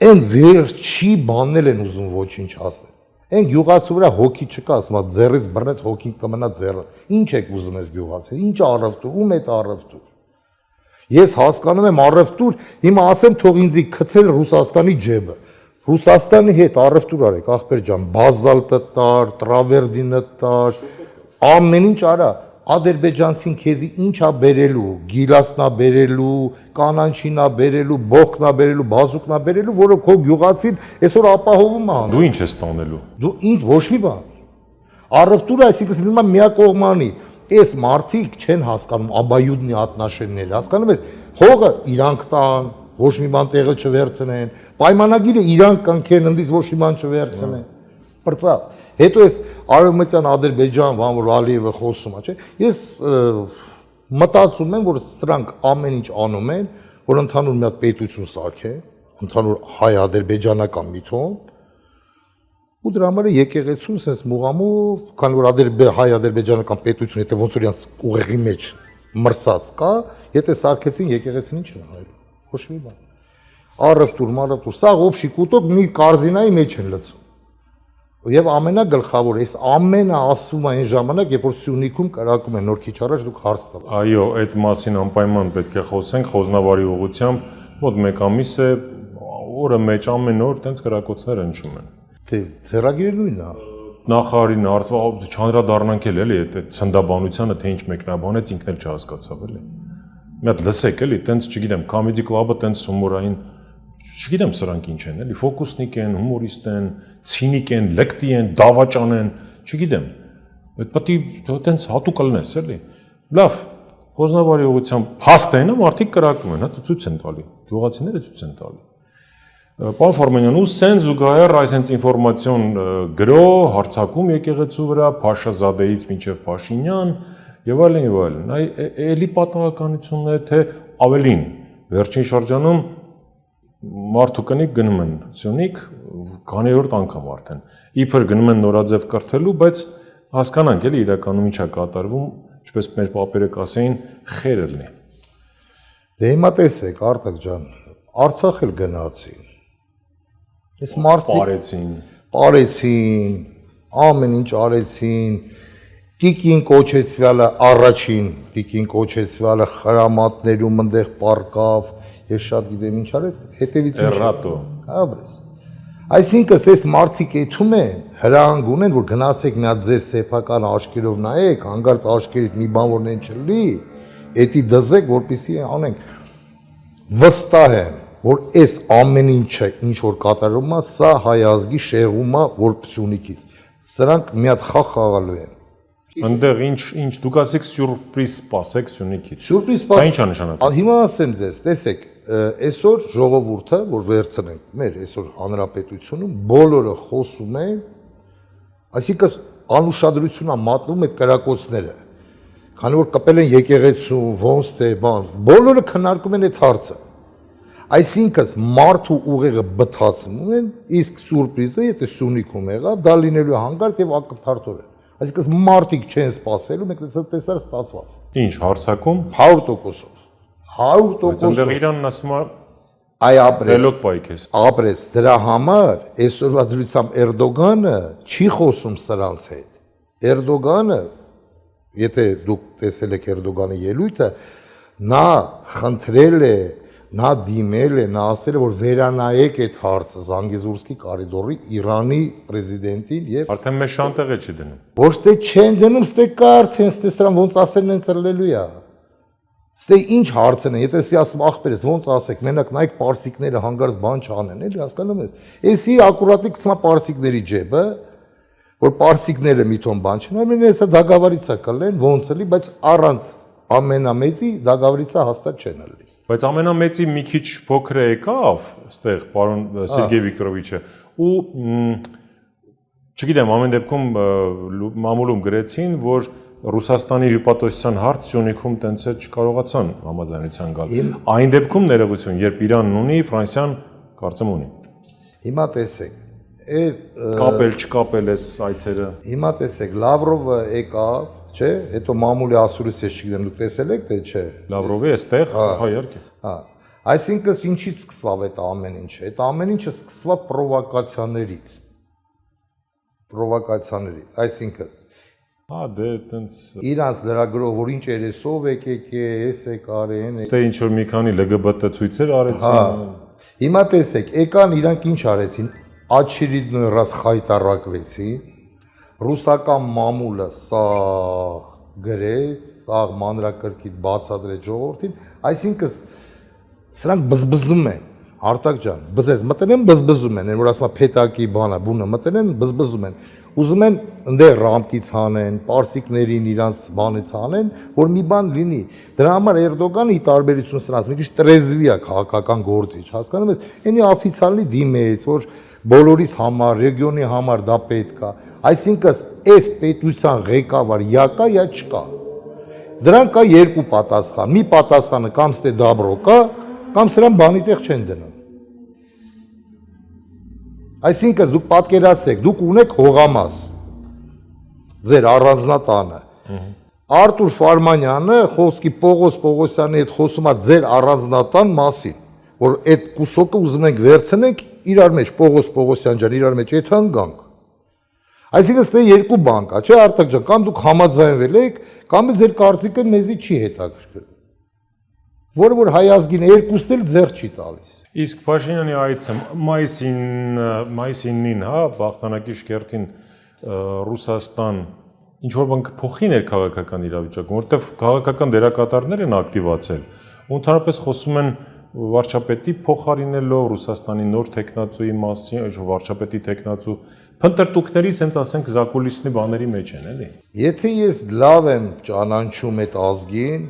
այն վերջի բանն են ուզում ոչինչ ասել։ Այն գյուղացու վրա հոգի չկա, ասում է ձեռից բռնես հոգին կմնա ձեռը։ Ինչ եք ուզում ես գյուղացի։ Ինչ առևտուր, ում է առևտուր։ Ես հասկանում եմ առևտուր, հիմա ասեմ թող ինձի գցել Ռուսաստանի ջեբը։ Ռուսաստանի հետ առևտուր արեք, ախպեր ջան, բազալտը տար, տրավերդինը տար, ամեն ինչ արա, ադրբեջանցին քեզի ինչա բերելու, գիլասնա բերելու, կանանչինա բերելու, բողկնա բերելու, բազուկնա բերելու, որը քո գյուղացին այսօր ապահովում է։ Դու ինչ ես տանելու։ Դու ինչ ոչ մի բան։ Առևտուրը այսինքն լինում է միակողմանի։ Այս մարդիկ չեն հասկանում աբայուդնի ատնաշենները, հասկանում ես, հողը իրանք տան, ոչ մի բան տեղը չվերցնեն, պայմանագիրը իրանք կնքեն, ընդից ոչ մի բան չվերցնեն։ Բրծավ։ Հետո այս Արևմտյան Ադրբեջան, բան որ Ալիևը խոսում է, չէ։ Ես մտածում եմ, որ սրանք ամեն ինչ անում են, որ ընդհանուր մի հատ պետություն սարքեն, ընդհանուր հայ-ադրբեջանական միտում, ու դրա համար եկեղեցուն sense մուղամով, քանի որ հայ-ադրբեջանական պետություն, եթե ոնց որ իրանց ուղեղի մեջ մրսած կա, եթե սարքեցին եկեղեցին ինչ են հայելու, ոչ մի բան։ Առևտուր, սա օբշի կուտոկ մի կարզինայի մեջ են լցում։ Եվ ամենագլխավոր, այս ամենը ասվում է այն ժամանակ, երբ որ Սյունիքում կրակում են նոր քիչ առաջ դուք հարց տալու։ Այո, այդ մասին անպայման պետք է խոսենք Խոզնավարի ուղղությամբ, մոտ 1 ամիս է, օրը մեջ ամեն օր տենց կրակոցներ հնչում են։ Դե ձեռագիրը նույնն է։ Նախարարին չանդրադառնանք էլի այդ ցնդաբանությանը, թե ինչ մեկնաբանեց ինքն էլ չհասկացավ էլի։ Մի հատ լսեք էլի, տենց չգիտեմ, Comedy Club-ը տենց հումորային, չգիտեմ սրանք ինչ են, էլի, ֆոկուսնիկ են, հումորիստ են, ցինիկ են, լեկտի են, դավաճան են, չգիտեմ։ Այդ պետք է տենց հատուկ լնես էլի։ Լավ, Խոզնավարի ուղղությամբ փաստենը մարդիկ կրակում են, հա, ցույց են տալի։ Գյուղացիները ցույց են տալի։ Պարոն Ֆարմանյան, ու սեն զուգահեռ այսպես ինֆորմացիոն գրո, հարցակում եկեղեցու վրա, Փաշազադեից մինչև Փաշինյան եւ այլն եւ այլն։ Էլի պատահականությունն է, թե ավելին վերջին շրջանում մարդու կնիկ գնում են Սյունիք, քանիորդ անգամ արդեն։ Իբր գնում են նորաձև կրթելու, բայց հասկանանք էլի իրականում ինչա կատարվում, ինչպես մեր պապերը կասեին, խերը լինի։ Դե հիմա տեսեք, Արտակ ջան, Արցախ էլ գնացին։ Այս մարդիկ պարեցին, ամեն ինչ արեցին, տիկին կոչեցվյալը առաջին, տիկին կոչեցվյալը խրամատներում ընդեղ պարկավ, ես շատ գիտեմ ինչ արեց, հետևից Էրատո։ Աբրես։ Այսինքն այս մարդիկ եթում են, հրահանգ ունեն, որ գնացեք մի հատ ձեր սեփական աչքերով նայեք, հանգարց աչքերից մի բան որն չլի, էդի դզեք, որպեսզի անենք։ Վստահ եմ, որ այս ամեն ինչը ինչ որ կատարում է, սա հայ ազգի շեղում է որ Սյունիքից։ Սրանք մի հատ խաղ խաղալու են։ Այնտեղ ինչ դուք ասեք սյուրպրիզ սպասեք Սյունիքից։ Սյուրպրիզ Սա ինչ է նշանակում։ Հիմա ասեմ ձեզ, տեսեք, այսօր ժողովուրդը, որ վերցնենք մեր այսօր հանրապետությունում, բոլորը խոսում են, այսինքն անուշադրությունն մատնում այդ կրակոցները։ Քանի որ կպել են եկեղեցու, ոնց թե բան, բոլորը քննարկում են այդ հարցը։ Այսինքն մարդու ուղեղը բթացնում են, իսկ սուրպրիզը, եթե Սյունիքում եղավ, դա լինելու է հանգարց եւ ակնթարթորեն։ Այսինքն մարդիկ չեն սпасելու, մեկ տեսար ստացավ։ Ինչ հարցակում 100%-ով։ 100%-ով։ Բայց այնտեղ Իրանն ասում է այ ապրես։ Ռելոկ պայքես։ Ապրես, դրա համար այսօրվա դրությամբ Էրդոգանը չի խոսում սրանց հետ։ Էրդոգանը, եթե դուք տեսել եք Էրդոգանի ելույթը, նա խնդրել է, նա դիմել է, նա ասել է, որ վերանայեք այդ հարցը Զանգեզուրսկի կորիդորի Իրանի պրեզիդենտին եւ Արդեն մեզ շանտեղ չի դնում։ Ոչ թե չեն դնում, ստե կա արդեն, ստե սրան ոնց ասելն են ծրլելու է։ Ստե ինչ հարցն է, եթե ասի ասում ախպերես ոնց ասեք, մենակ նայեք պարսիկները հանգարց բան չանեն, էլի հասկանում ես։ Էսի ակուրատի գցմա պարսիկների ջեբը, որ պարսիկները միտոն բան չեն, ամեն հեսա դագավարիցա կլեն, ոնց էլի, բայց առանց ամենամեծի դագավարիցա հաստատ չեն էլի։ Բայց ամենամեծի մի քիչ փոքր եկավ, այստեղ պարոն Սերգեյ Վիկտորովիչը, ու չգիտեմ, ամեն դեպքում մամուլում գրեցին, որ Ռուսաստանի հյուպատոսության հարց Սյունիքում տենց է չկարողացան համաձայնության գալ։ Այն դեպքում ներողություն, երբ Իրանն ունի, Ֆրանսիան կարծեմ ունի։ Հիմա տեսեք, կապել չկապել էս այցերը։ Հիմա տեսեք, Լավրովը եկավ, չէ, հետո մամուլի ասուրից ես չգիտեմ, դուք տեսել եք, թե չէ։ Լավրովի էստեղ, հա, իհարկե։ Հա։ Այսինքն ինչից սկսավ այդ ամեն ինչը։ Այդ ամեն ինչը սկսավ պրովոկացիաներից։ Այսինքն Հա, դե տենց իրանց լրագրող, որ ինչ երեսով եկեք, էս է կարեն։ Դե ինչ որ մի քանի LGBT ցույցեր արեցին։ Հիմա տեսեք, եկան իրանք ինչ արեցին, աչիրիդնոյ ռաս խայտարակվեցին, ռուսական մամուլը սա գրեց, սաղ մանրակրկիտ բացատրեց ժողովրդին, այսինքն սրանք բզբզում են, Արտակ ջան, բզես մտնեն բզբզում են, որ ասում է փետակի բանը, բունը մտնեն բզբզում են։ Ուզում են ընդեղ ռամկից հանեն, պարսիկներին իրանց բանից հանեն, որ մի բան լինի։ Դրա համար Էրդոգանը ի տարբերություն սրանց մի քիչ տրեզվի է քաղաքական գործիչ, հասկանում ես, այնի օֆիցիալի դիմեց, որ բոլորիս համար, ռեգիոնի համար դա պետք է։ Այսինքն այս պետության ղեկավար յա կա, յա չկա։ Դրան կա երկու պատասխան։ Մի պատասխանը կամ ստե դաբրո կա, կամ սրան բանի տեղ չեն դնում։ Այսինքն դուք պատկերացրեք, դուք ունեք հողամաս ձեր առանձնատանը։ Արտուր Ֆարմանյանը խոսքի Պողոս Պողոսյանի հետ խոսում է ձեր առանձնատան մասին, որ այդ կուսոկը ուզում ենք վերցնենք իրար մեջ, Պողոս Պողոսյան ջան, իրար մեջ այդ հանգանք։ Այսինքն ստե երկու բան կա, չէ՞ Արտակ ջան, կամ դուք համաձայնվել եք, կամ ձեր կարծիքը մեզի չի հետաքրքրում։ Որը որ հայ ազգին երկուսն էլ ձեռ չի տալիս։ Իսկ Փաշինյանի այցը մայիսի 9-ին, հա, Բաղդանակի շքերթին Ռուսաստան ինչ որ բան կփոխի ներքաղաքական իրավիճակում, որովհետև քաղաքական դերակատարներ են ակտիվացել, ու ընդհանրապես խոսում են վարչապետի փոխարինելով Ռուսաստանի նոր տեխնացուի մասին, այլ վարչապետի տեխնացու փնտրտուքների, ասենք ասենք զակուլիսնի բաների մեջ են, էլի։ Եթե ես լավ եմ ճանաչում այդ ազգին,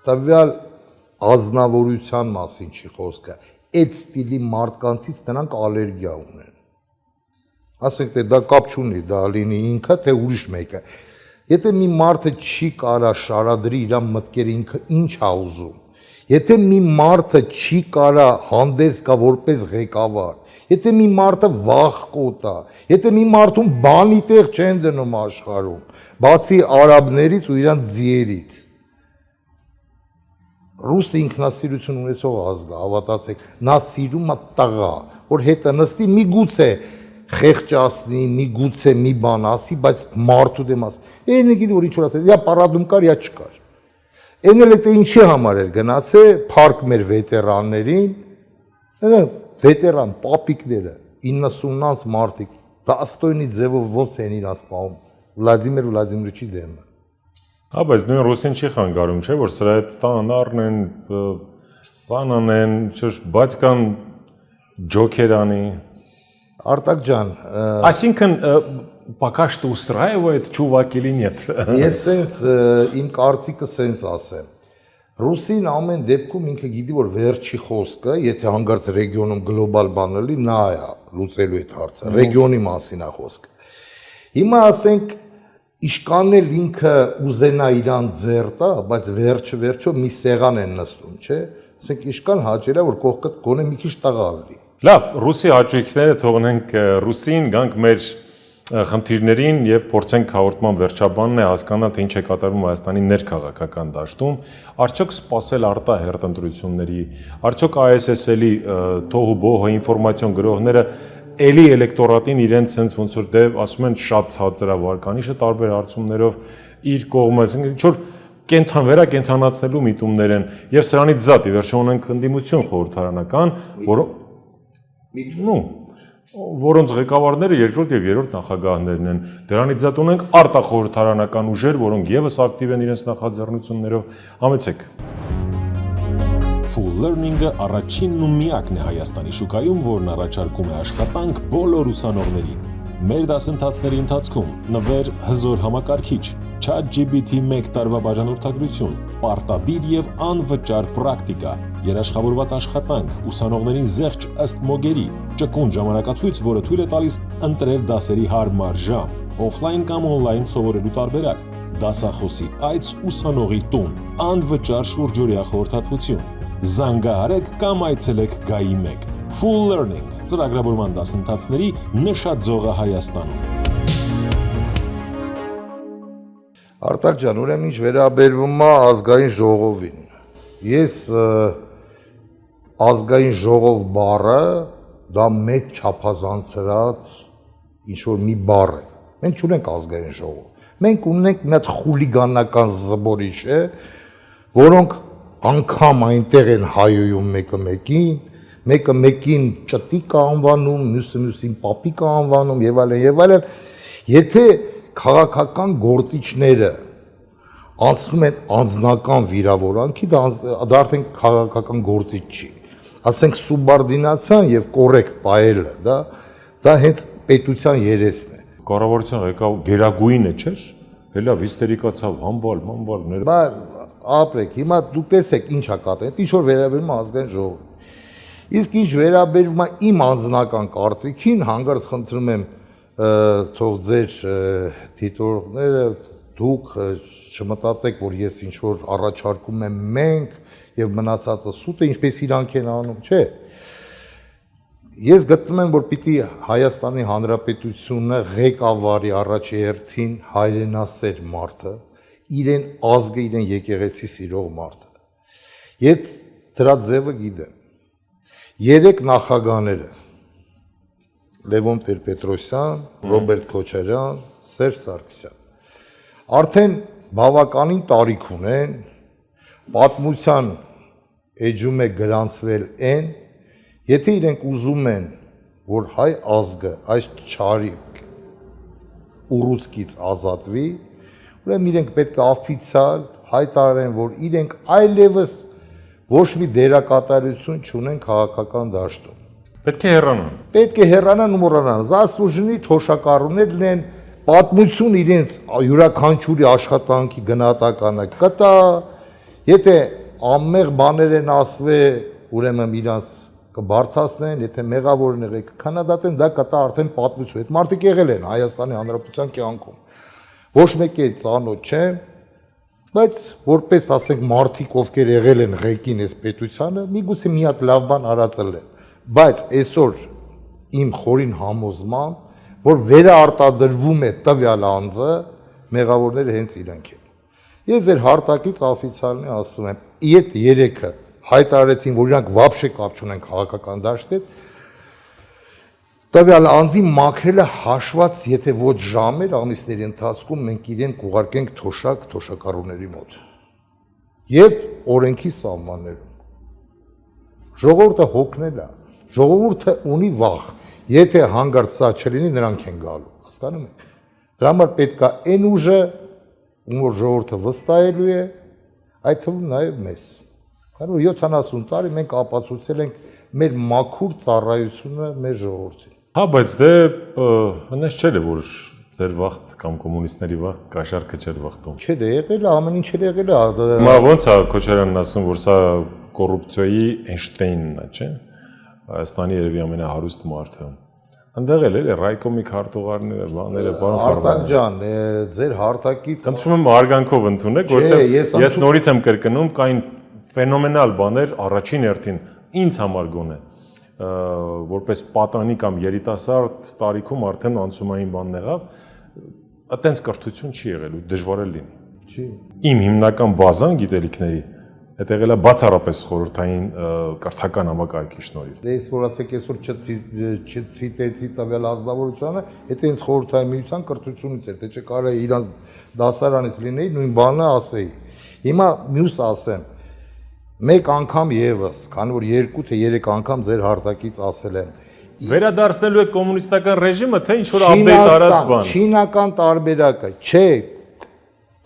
տվյալ ազնվորության մասին չի խոսքը, այդ ստիլի մարդկանցից նրանք ալերգիա ունեն։ Ասենք թե դա կապ չունի, դա լինի ինքը, թե ուրիշ մեկը։ Եթե մի մարդը չի կարա շարադրի իր մտքերը ինքը ինչ է ուզում, եթե մի մարդը չի կարա հանդես գա որպես ղեկավար, եթե մի մարդը վախկոտ է, եթե մի մարդուն բանի տեղ չեն դնում աշխարհում, բացի արաբներից ու իրանց ձիերից, ռուս ինքնասիրություն ունեցող ազգ է, հավատացեք, նա սիրում է տղա, որ հետը նստի միգուցե խեղճացնի, միգուցե մի բան ասի, բայց մարդու դեմ ասի։ Էն գիտի որ ինչ որ ասել, յա պարադում կար, յա չկար։ Էն էլ դա ինչի համար էր գնացել, փառք մեր վետերաններին, վետերան պապիկները 90-ից մարդիկ դաստոյնի ձևով ոնց են իրաց պահում Վլադիմիր Վլադիմիրիչի դեմը։ Հա, բայց նույն ռուսին չի խանգարում, չէ՞, որ սրա հետ տան առնեն, բան անեն, բայց կան ջոքեր անի։ Արտակ ջան, Այսինքն пока что устраивает чувак или нет։ Ես սենց իմ կարծիքը սենց ասեմ։ Ռուսին ամեն դեպքում ինքը գիտի որ վերջի խոսքը, եթե հանգարց ռեգիոնում գլոբալ բան լինի, նա է լուծելու այդ հարցը, ռեգիոնի մասին է խոսքը։ Հիմա ասենք Իշկանն էլ ինքը ուզենա իրան ձեռ տա, բայց վերջը մի սեղան են նստում, չէ՞։ Ասենք իշկան հաճելա որ կողքը գոնե մի քիչ տղա լինի։ Լավ, ռուսի հաճույքները թողնենք ռուսին, գանք մեր խնդիրներին եւ փորձենք հաղորդման վերջաբանն է հասկանալ թե ինչ է կատարվում Հայաստանի ներքաղաքական դաշտում, արդյոք սпасել արտահերթ ընտրությունների, արդյոք ISSL-ի թողու բոհը ինֆորմացիոն գրողները էլի էլեկտորատին իրենց sense ոնց որ դե ասում են շատ ցածր է վարկանիշը տարբեր հարցումներով իր կողմը, ասենք ինչ որ վերակենդանացնելու միտումներ են եւ սրանից զատ ի վերջո ունենք ընդդիմություն խորհրդարանական, որոնց ղեկավարները երկրորդ եւ երրորդ նախագահներն են։ Դրանից զատ ունենք արտախորհրդարանական ուժեր, որոնք եւս ակտիվ են իրենց նախաձեռնություններով։ Համեցեք։ Full Learning-ը առաջինն ու միակն է Հայաստանի շուկայում, որն առաջարկում է աշխատանք բոլոր ուսանողներին։ Մեր դասընթացների ընթացքում նվեր հզոր համակարգիչ, ChatGPT 1 տարվա բաժանորդագրություն, պարտադիր եւ անվճար պրակտիկա, երաշխավորված աշխատանք, ուսանողներին զեղչ ըստ մոգերի, ճկուն ժամանակացույց, որը թույլ է տալիս ընտրել դասերի հարմար ժամ, օֆլայն կամ օնլայն սովորելու տարբերակ, դասախոսի այց ուսանողի տուն, անվճար շուրջօրյա խորհրդատվություն։ Զանգահարեք կամ այցելեք Գայի 1 Full Learning ծրագրավորման դասընթացների նշաձողը Հայաստանում։ Արտակ ջան, ուրեմն ինչ վերաբերվում է ազգային ժողովին։ Ես ազգային ժողով բառը դա մեծ չափազանցրած ինչ որ մի բառ է։ Մենք չունենք ազգային ժողով։ Մենք ունենք մի հատ խուլիգանական զբորիչ է, որոնք անգամ այնտեղ են հայոյում մեկը մեկին ճտիկ անվանում, մյուսին պապիկ անվանում եւ այլն։ Եթե քաղաքական գործիչները անցնում են անձնական վիրավորանքի, դա արդեն քաղաքական գործիք չի։ Ասենք սուբորդինացիան եւ կոռեկտ պայելը, դա հենց պետության երեսն է։ Կառավարության ղեկավ գերագույնը չէ՞, հելա հիստերիկացավ, համբալ։ Բա ապրեք, հիմա դուք տեսեք ինչ ա կատարել, ինչ որ վերաբերում է ազգային ժողովին։ Իսկ ինչ վերաբերում է իմ անձնական կարծիքին, հանգարց խնդրում եմ թող ձեր դիտողները դուք չմտածեք, որ ես ինչ որ առաջարկում եմ մենք եւ մնացածը սուտ է, ինչպես իրանք են անում, չէ։ Ես գտնում եմ, որ պիտի Հայաստանի Հանրապետությունը ղեկավարի առաջի հերթին հայրենասեր մարդը, իրեն ազգը, իրեն եկեղեցի սիրող մարդը։ Ետ դրա ձևը գիտեմ։ 3 նախագահները Լևոն Տեր-Պետրոսյան, Ռոբերտ Քոչարյան, Սերժ Սարգսյան արդեն բավականին տարիք ունեն, պատմության էջում է գրանցվել այն, եթե իրենք ուզում են, որ հայ ազգը այս չարիք ուռուցքից ազատվի, ուրեմն իրենք պետք է օֆիցիալ հայտարարեն, որ իրենք այլևս ոչ մի դերակատարություն չունեն քաղաքական դաշտում։ Պետք է հեռանան։ Պետք է հեռանան ու մոռանան։ Զասլուժնի թոշակառուներ լինեն, պատմություն իրենց յուրաքանչյուրի աշխատանքի գնահատականը կտա, եթե անմեղ բաներ են ասվել, ուրեմն իրանց կբարձրացնեն, եթե մեղավորներ եք քննադատեն, դա կտա արդեն պատմություն։ Այդ մարդիկ եղել են Հայաստանի Հանրապետության կյանքում։ Ոչ մեկի ծանոթ չեմ, բայց որպես ասենք մարդիկ, ովքեր եղել են ղեկին այս պետությանը, միգուցե մի հատ լավ բան արածել են։ Բայց այսօր իմ խորին համոզմամբ, որ վերարտադրվում է տվյալ անձը, մեղավորները հենց իրանք են։ Ես ձեր հարտակից օֆիցիալնի ասում եմ, այդ 3-ը հայտարարեցին, որ իրանք վաբշե կապ չունեն քաղաքական դաշտի հետ, տվյալ անձի մաքրելը հաշված, եթե ոչ ժամեր, ամիսների ընթացքում մենք իրեն կուղարկենք թոշակառուների մոտ եւ օրենքի սահմաններում։ Ժողովուրդը հոգնել է, ժողովուրդը ունի վախ, եթե հանգարց սա չլինի, նրանք են գալու, հասկանում եք։ Դրա համար պետք է այն ուժը, ում որ ժողովուրդը վստահելու է, այդ թվում նաեւ մեզ։ കാരണം 70 տարի մենք ապացուցել ենք մեր մաքուր ծառայությունը մեր ժողովրդին։ Հա, բայց դե այնպես չէ, որ ձեր վախտ կամ կոմունիստների վախտ կաշառքը չէր վախտում։ Չէ, դե եղել է, ամեն ինչ եղել է։ Հիմա ո՞նց է Քոչարյանն ասում, որ սա կոռուպցիայի Էյնշտեյնն է, չէ՞։ Հայաստանի երևի ամենահարուստ մարդը։ Այնտեղ էլ է Ռայկոմի քարտուղարները, բաները, բան ֆարման։ Արտակ ջան, ձեր հարտակից Խնդրում եմ արգանքով ընդունեք, որտեղ ես նորից եմ կրկնում, կային ֆենոմենալ բաներ առաջին հերթին ինձ համար գոնե որպես պատանի կամ երիտասարդ տարիքում արդեն անցումային բանն եղավ, այտենց կրթություն չի եղել ու դժվար է լինի։ Չի։ Իմ հիմնական բազան գիտելիքների այդ եղել է բացառապես խորհրդային կրթական համակարգի շնորհիվ։ Դե ես որ ասեք այսօր չցիտեցի տվյալ ազնվորությանը, եթե ինձ խորհրդային միության կրթությունից էր, թե չէ կարա իրանց դասարանից լինեի, նույն բանը ասեի։ Հիմա մյուս ասեմ, մեկ անգամ եւս, քանի որ 2 թե 3 անգամ ձեր հարտակից ասել եմ, վերադարձնելու է կոմունիստական ռեժիմը, թե ինչ որ ապդեյտ արած բան։ Չինական տարբերակը, չէ,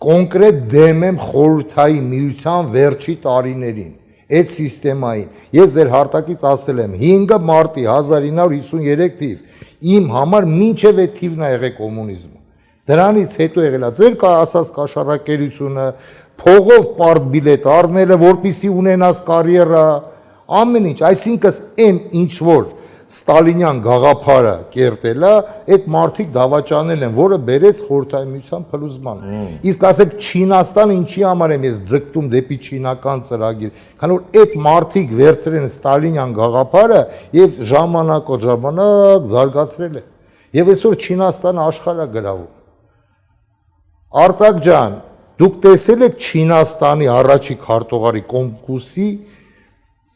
կոնկրետ դեմ եմ խորհրդային միության վերջի տարիներին, այդ սիստեմային։ Ես ձեր հարտակից ասել եմ, 5 մարտի 1953 թիվ իմ համար մինչև այդ թիվն է եղել կոմունիզմը։ Դրանից հետո եղել է ձեր ասած կաշառակերությունը, փողով պարտբիլետ առնելը, որպիսի ունենաս կարիերա, ամեն ինչ, այսինքն այն ինչ որ Ստալինյան գաղափարը կերտելա, այդ մարդիկ դավաճանել են, որը բերեց խորհրդային միության փլուզմանը։ Իսկ ասեք Չինաստանը ինչի համար եմ ես ձգտում դեպի չինական ծրագիր, քանի որ այդ մարդիկ վերցրել են Ստալինյան գաղափարը եւ ժամանակով ժամանակ զարգացրել է։ Եվ այսօր Չինաստանը աշխարհ է գրավում։ Արտակ ջան, դուք տեսել եք Չինաստանի առաջի քարտուղարի կոմկուսի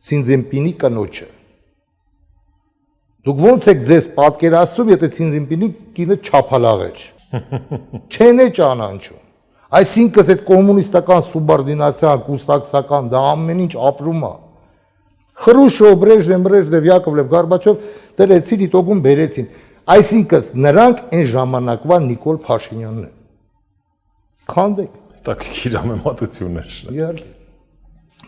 Ցինզինպինի կնոջը։ Դուք ո՞նց եք ձեզ պատկերացնում, եթե Ցինզինպինի կինը չափալաղ էր։ Չեն է ճանաչում։ Այսինքն այդ կոմունիստական սուբորդինացիան, կուսակցական դա ամեն ինչ ապրում է։ Խրուշով, Բրեժնև, Յակով Լև Գորբաչով դրեցին դիտողում բերեցին։ Այսինքն նրանք այն ժամանակվա Նիկոլ Փաշինյանն են։ Քանդեք։ Տակտիկի համեմատություններ։ Իհարկե։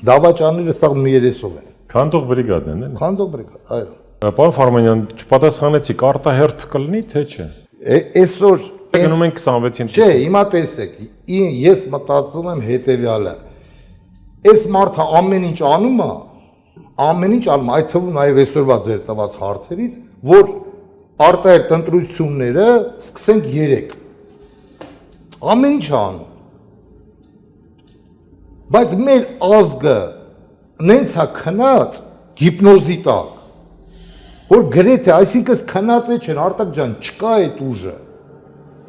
Դավաճանները սա մի երեսով են։ Քանդող բրիգադն են, էլի։ Քանդող բրիգադ, այո։ Պարոն Ֆարմանյան, չպատասխանեցիք, արտահերթ կլինի, թե չէ։ Այսօր Գնում ենք 26-ին։ Չէ, հիմա տեսեք, ես մտածում եմ հետեւյալը։ Այս մարդը ամեն ինչ անում է, այդ թվում նաև այսօրվա ձեր տված հարցերից, որ արտահերթ ընտրությունները սկսենք 3։ Ամեն ինչ է անում։ Բայց մեր ազգը նենց է քնած հիպնոզի տակ, որ գրեթե, այսինքն քնած է չեն, Արտակ ջան, չկա այդ ուժը։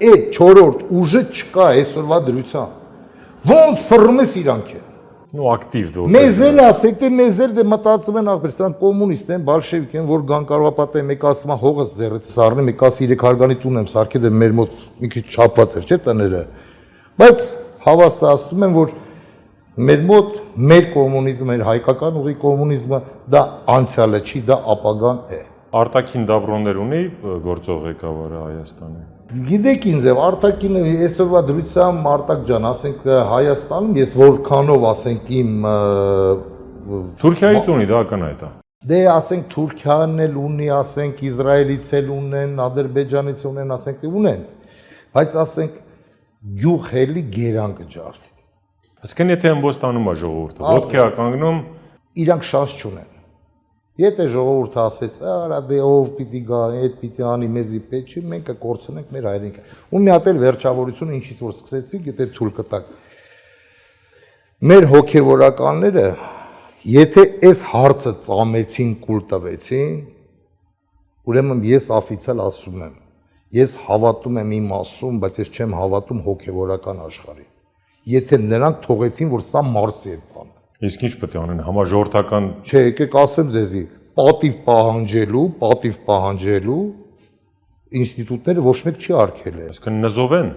Այդ 4-րդ ուժը չկա այսօրվա դրությամբ։ Ոնց ֆռում ես իրանք են։ Ну ակտիվ դու։ Մեզ էլ ասեք, թե մեզ էլ մտածում են ախպեր, սրանք կոմունիստ են, բոլշևիկ են, որ գան կարողապատե մեկ ասում է հողս ձեռից սառնի, մեկ ասի 3 հարգանի տուն եմ սարքել, դե մեր մոտ մի քիչ չափված էր, չէ՞ տները։ Բայց հավաստիացնում եմ, որ մեր մոտ մեր կոմունիզմը, մեր հայկական ուղի կոմունիզմը դա անցյալը չի, դա ապագան է։ Արտաքին դաբրոններ ունի գործող ղեկավարը Հայաստանի։ Գիտեք ինձ եւ արտաքինը այսօրվա դրությամբ Արտակ ջան, ասենք Հայաստանում ես որքանով ասենք իմ Թուրքիայից ունի, դա ակնհայտ է։ դե ասենք Թուրքիան էլ ունի, ասենք Իսրայելից էլ ունեն, Ադրբեջանից ունեն, ասենք ունեն, բայց ասենք գյուղելի գերան կջարդի։ Այսինքն եթե ըմբոստանում է ժողովուրդը, ոտքի է կանգնում, իրանք շանս չունեն։ Եթե ժողովուրդը ասեց, արա դե ով պիտի գա, այդ պիտի անի մեզի պետք չի, մենք կկորցնենք մեր հայրենիքը։ Ու մի հատ էլ վերջավորությունը ինչից որ սկսեցինք, եթե թույլ կտակ։ Մեր հոգևորականները, եթե այս հարցը ծամեցին, կուլ տվեցին, ուրեմն ես օֆիցիալ ասում եմ, ես հավատում եմ իմ ասում, բայց ես չեմ հավատում հոգևորական աշխարհին։ Եթե նրանք թողեցին, որ սա Մարսի է բանը։ իսկ ինչ պետք է անեն համաժողովրդական։ Չէ, եկեք ասեմ ձեզի, պատիվ պահանջելու ինստիտուտները ոչ մեկ չի արգելել։ Այսինքն նզովեն։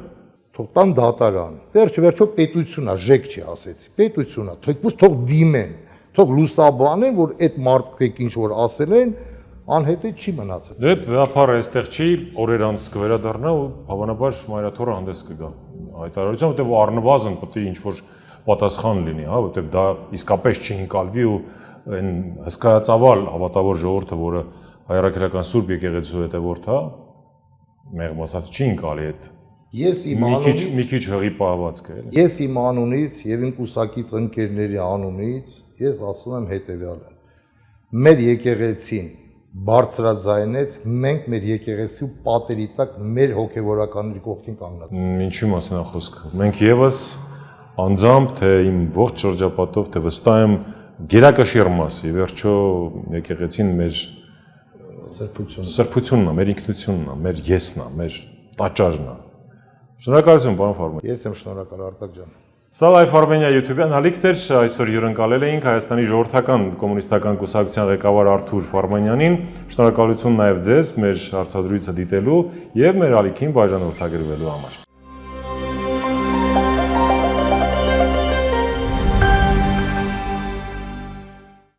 Թող տան դատարան։ Վերջը պետությունա, ժեք չի ասեցի։ Պետությունա, թող դիմեն, թող լուսաբանեն, որ այդ մարդիկ ինչ որ ասել են, անհետետ չի մնացել։ Դե վեհապարը այստեղ չի, օրեր անց կվերադառնա ու հավանաբար մայրաթորը հանդես կգա։ Հայտարարությամբ, որտեղ առնվազն պետք է ինչ որ պատասխան լինի, հա, որտեղ դա իսկապես չհինկալվի ու այն հսկայածավալ հավատավոր ժողովուրդը, որը հայրաքրական Սուրբ եկեղեցու հետևորդ է, մեղմ ասած չի ընկալի այդ։ Ես իմ անունից մի քիչ հղի պահվածք է, էլի։ Ես իմ անունից եւ իմ կուսակից ընկերների անունից ես ասում եմ հետեւյալը։ Մեր եկեղեցին բարձրաձայնեց, մենք մեր եկեղեցու պատերի տակ մեր հոգևորականների կողքին կանգնած։ Ինչի մասին է խոսքը։ Մենք եւս անձամբ թե իմ ողջ շրջապատով թե վստահ եմ գերակշիռ մասի, վերջո եկեղեցին մեր սրբությունն է, մեր ինքնությունն է, մեր եսն է, մեր տաճարն է։ Շնորհակալություն, պարոն Ֆարմանյան։ Ես եմ շնորհակալ Արտակ ջան։ Սա Live Armenia YouTube-յան հալիքներ, այսօր հյուրընկալել էինք Հայաստանի ժողովրդական կոմունիստական կուսակցության ղեկավար Արթուր Ֆարմանյանին։ Շնորհակալություն նաև ձեզ մեր հարցազրույցը դիտելու եւ մեր հալիքին բաժանորդագրվելու համար։